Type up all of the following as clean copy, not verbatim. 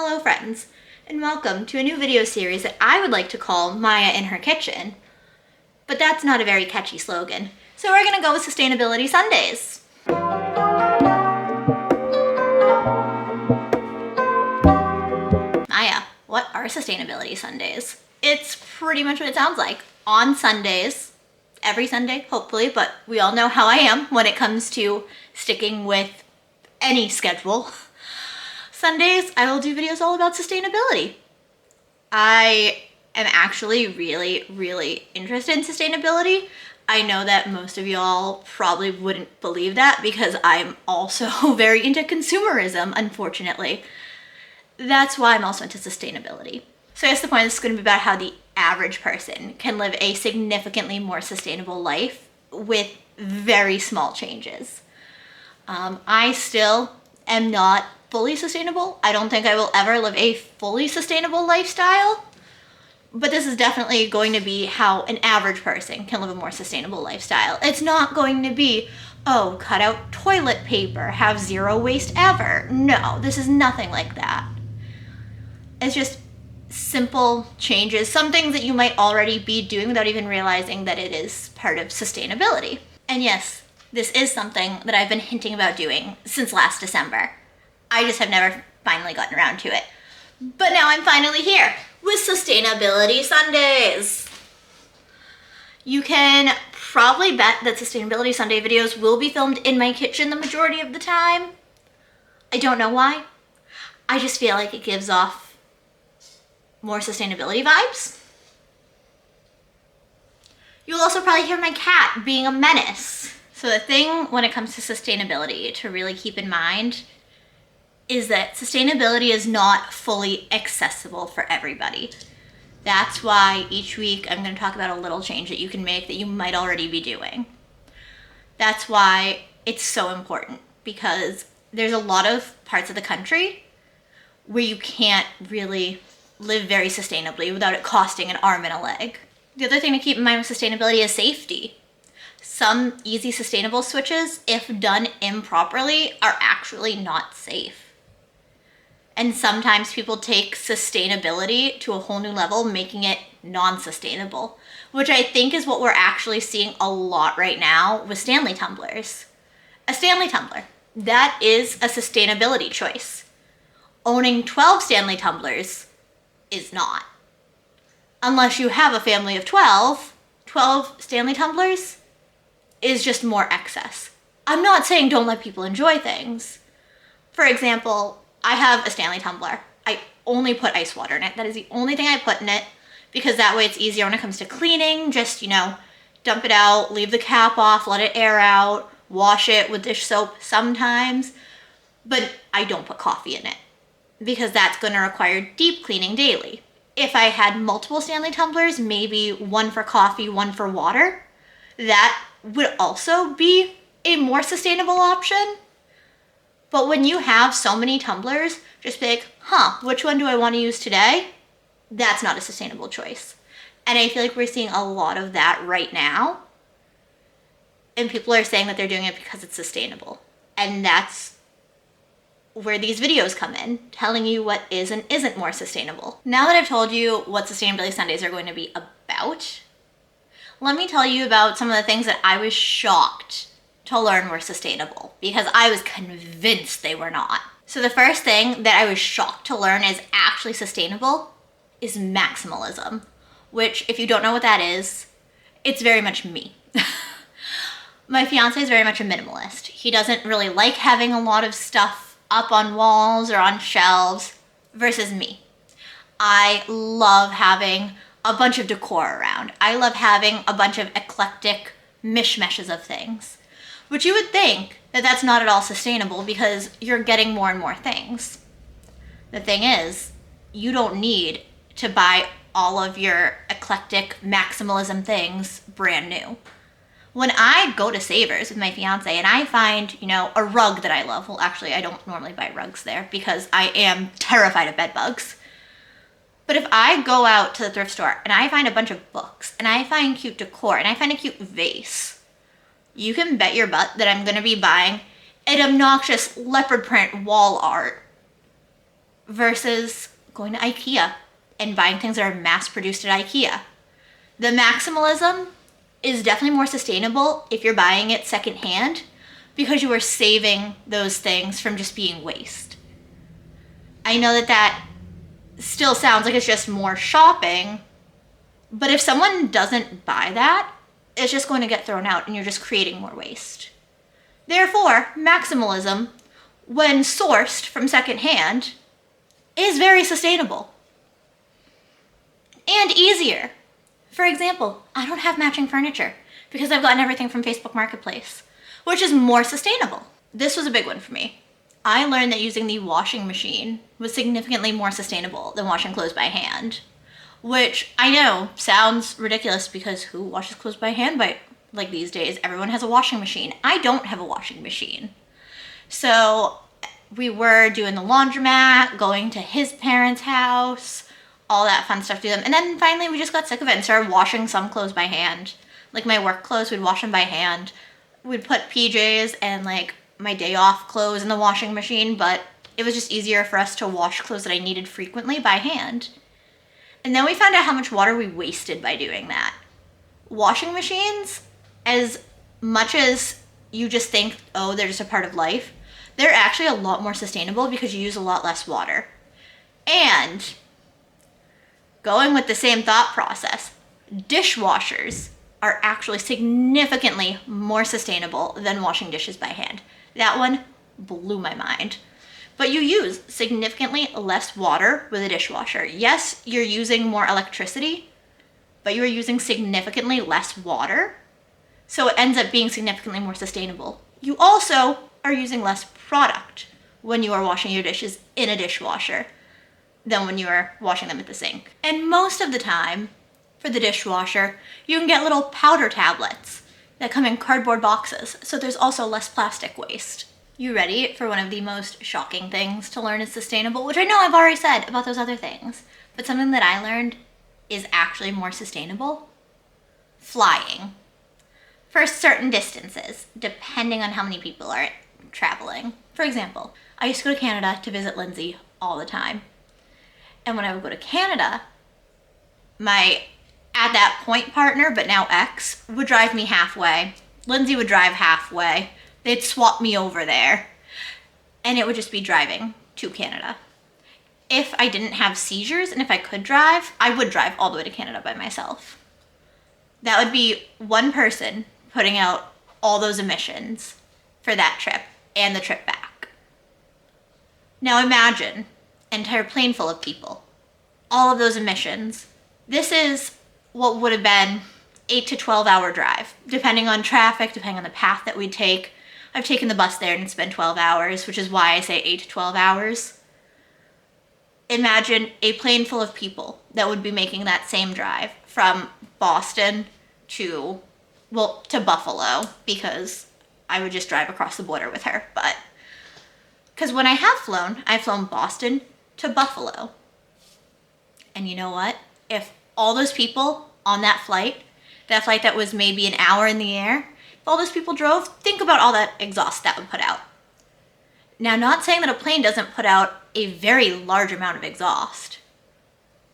Hello friends, and welcome to a new video series that I would like to call Maya in her kitchen. But that's not a very catchy slogan, so we're gonna go with Sustainability Sundays. Maya, what are Sustainability Sundays? It's pretty much what it sounds like. On Sundays, every Sunday, hopefully, but we all know how I am when it comes to sticking with any schedule. Sundays, I will do videos all about sustainability. I am actually really interested in sustainability. I know that most of y'all probably wouldn't believe that because I'm also very into consumerism, unfortunately. That's why I'm also into sustainability. So I guess the point is going to be about how the average person can live a significantly more sustainable life with very small changes. I still am not fully sustainable. I don't think I will ever live a fully sustainable lifestyle, but this is definitely going to be how an average person can live a more sustainable lifestyle. It's not going to be, oh, cut out toilet paper, have zero waste ever. No, this is nothing like that. It's just simple changes, some things that you might already be doing without even realizing that it is part of sustainability. And yes, this is something that I've been hinting about doing since last December. I just have never finally gotten around to it. But now I'm finally here with Sustainability Sundays. You can probably bet that Sustainability Sunday videos will be filmed in my kitchen the majority of the time. I don't know why. I just feel like it gives off more sustainability vibes. You'll also probably hear my cat being a menace. So the thing when it comes to sustainability to really keep in mind is that sustainability is not fully accessible for everybody. That's why each week I'm going to talk about a little change that you can make that you might already be doing. That's why it's so important, because there's a lot of parts of the country where you can't really live very sustainably without it costing an arm and a leg. The other thing to keep in mind with sustainability is safety. Some easy sustainable switches, if done improperly, are actually not safe. And sometimes people take sustainability to a whole new level, making it non-sustainable, which I think is what we're actually seeing a lot right now with Stanley tumblers. A Stanley tumbler, that is a sustainability choice. Owning 12 Stanley tumblers is not. Unless you have a family of 12 Stanley tumblers is just more excess. I'm not saying don't let people enjoy things. For example, I have a Stanley tumbler. I only put ice water in it. That is the only thing I put in it, because that way it's easier when it comes to cleaning. Just, dump it out, leave the cap off, let it air out, wash it with dish soap sometimes. But I don't put coffee in it because that's going to require deep cleaning daily. If I had multiple Stanley tumblers, maybe one for coffee, one for water, that would also be a more sustainable option. But when you have so many tumblers, just be like, which one do I want to use today? That's not a sustainable choice. And I feel like we're seeing a lot of that right now. And people are saying that they're doing it because it's sustainable. And that's where these videos come in, telling you what is and isn't more sustainable. Now that I've told you what Sustainability Sundays are going to be about, let me tell you about some of the things that I was shocked to learn were sustainable, because I was convinced they were not. So the first thing that I was shocked to learn is actually sustainable is maximalism, which, if you don't know what that is, it's very much me. My fiance is very much a minimalist. He doesn't really like having a lot of stuff up on walls or on shelves, versus me. I love having a bunch of decor around. I love having a bunch of eclectic mishmashes of things. But you would think that that's not at all sustainable because you're getting more and more things. The thing is, you don't need to buy all of your eclectic maximalism things brand new. When I go to Savers with my fiance and I find, a rug that I love, well, actually, I don't normally buy rugs there because I am terrified of bed bugs. But if I go out to the thrift store and I find a bunch of books and I find cute decor and I find a cute vase, you can bet your butt that I'm going to be buying an obnoxious leopard print wall art versus going to IKEA and buying things that are mass produced at IKEA. The maximalism is definitely more sustainable if you're buying it secondhand because you are saving those things from just being waste. I know that that still sounds like it's just more shopping, but if someone doesn't buy that, it's just going to get thrown out and you're just creating more waste. Therefore, maximalism, when sourced from secondhand, is very sustainable and easier. For example, I don't have matching furniture because I've gotten everything from Facebook Marketplace, which is more sustainable. This was a big one for me. I learned that using the washing machine was significantly more sustainable than washing clothes by hand, which I know sounds ridiculous because who washes clothes by hand? Like these days, everyone has a washing machine. I don't have a washing machine. So we were doing the laundromat, going to his parents' house, all that fun stuff to do them. And then finally we just got sick of it and started washing some clothes by hand. Like my work clothes, we'd wash them by hand. We'd put PJs and like my day off clothes in the washing machine, but it was just easier for us to wash clothes that I needed frequently by hand. And then we found out how much water we wasted by doing that. Washing machines, as much as you just think, oh, they're just a part of life, they're actually a lot more sustainable because you use a lot less water. And going with the same thought process, dishwashers are actually significantly more sustainable than washing dishes by hand. That one blew my mind. But you use significantly less water with a dishwasher. Yes, you're using more electricity, but you're using significantly less water. So it ends up being significantly more sustainable. You also are using less product when you are washing your dishes in a dishwasher than when you are washing them at the sink. And most of the time, for the dishwasher, you can get little powder tablets that come in cardboard boxes, so there's also less plastic waste. You ready for one of the most shocking things to learn is sustainable, which I know I've already said about those other things, but something that I learned is actually more sustainable? Flying. For certain distances, depending on how many people are traveling. For example, I used to go to Canada to visit Lindsay all the time. And when I would go to Canada, my at that point partner, but now ex, would drive me halfway. Lindsay would drive halfway. They'd swap me over there. And it would just be driving to Canada. If I didn't have seizures and if I could drive, I would drive all the way to Canada by myself. That would be one person putting out all those emissions for that trip and the trip back. Now imagine an entire plane full of people, all of those emissions. This is what would have been 8 to 12 hour drive, depending on traffic, depending on the path that we'd take. I've taken the bus there and it's been 12 hours, which is why I say 8 to 12 hours. Imagine a plane full of people that would be making that same drive from Boston to Buffalo, because I would just drive across the border with her. But because when I have flown, I've flown Boston to Buffalo. And you know what? If all those people on that flight that was maybe an hour in the air, if all those people drove, think about all that exhaust that would put out. Now, not saying that a plane doesn't put out a very large amount of exhaust.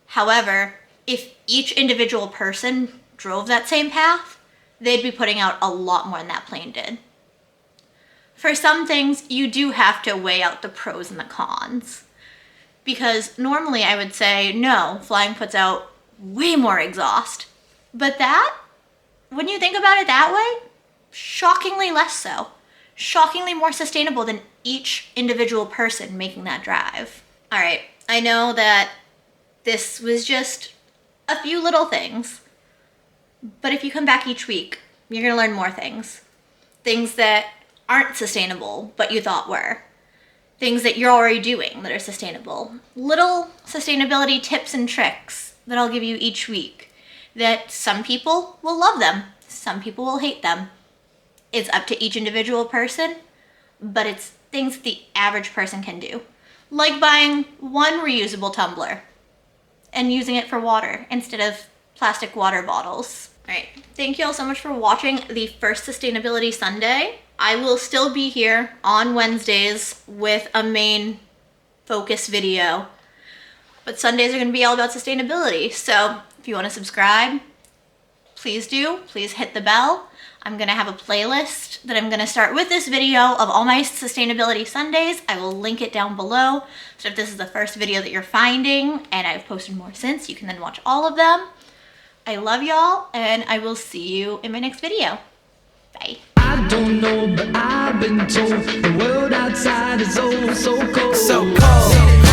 However, if each individual person drove that same path, they'd be putting out a lot more than that plane did. For some things, you do have to weigh out the pros and the cons. Because normally I would say, no, flying puts out way more exhaust. But that, when you think about it that way, shockingly less so. Shockingly more sustainable than each individual person making that drive. All right, I know that this was just a few little things, but if you come back each week, you're gonna learn more things. Things that aren't sustainable, but you thought were. Things that you're already doing that are sustainable. Little sustainability tips and tricks that I'll give you each week, that some people will love them, some people will hate them. It's up to each individual person, but it's things the average person can do. Like buying one reusable tumbler and using it for water instead of plastic water bottles. All right, thank you all so much for watching the first Sustainability Sunday. I will still be here on Wednesdays with a main focus video. But Sundays are going to be all about sustainability. So if you want to subscribe, please do. Please hit the bell. I'm going to have a playlist that I'm going to start with this video of all my sustainability Sundays. I will link it down below. So if this is the first video that you're finding, and I've posted more since, you can then watch all of them. I love y'all, and I will see you in my next video. Bye. I don't know, but I've been told the world outside is oh so cold. So cold.